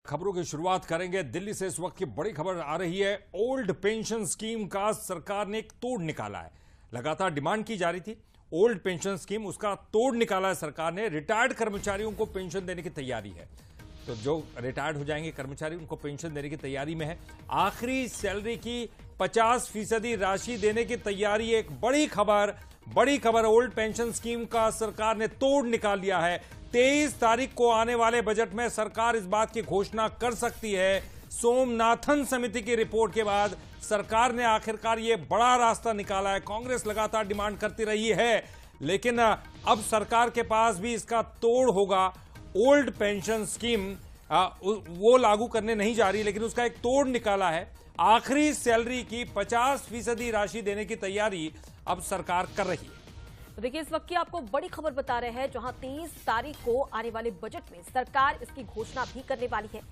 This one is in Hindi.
खबरों की शुरुआत करेंगे। दिल्ली से इस वक्त की बड़ी खबर आ रही है। ओल्ड पेंशन स्कीम का सरकार ने एक तोड़ निकाला है। लगातार डिमांड की जा रही थी ओल्ड पेंशन स्कीम, उसका तोड़ निकाला है सरकार ने। रिटायर्ड कर्मचारियों को पेंशन देने की तैयारी है। तो जो रिटायर्ड हो जाएंगे कर्मचारी, उनको पेंशन देने की तैयारी में है। आखिरी सैलरी की 50% राशि देने की तैयारी। एक बड़ी खबर ओल्ड पेंशन स्कीम का सरकार ने तोड़ निकाल लिया है। 23 तारीख को आने वाले बजट में सरकार इस बात की घोषणा कर सकती है। सोमनाथन समिति की रिपोर्ट के बाद सरकार ने आखिरकार यह बड़ा रास्ता निकाला है। कांग्रेस लगातार डिमांड करती रही है, लेकिन अब सरकार के पास भी इसका तोड़ होगा। ओल्ड पेंशन स्कीम वो लागू करने नहीं जा रही, लेकिन उसका एक तोड़ निकाला है। आखिरी सैलरी की 50% राशि देने की तैयारी अब सरकार कर रही है। तो देखिए, इस वक्त की आपको बड़ी खबर बता रहे हैं, जहां 23 तारीख को आने वाले बजट में सरकार इसकी घोषणा भी करने वाली है।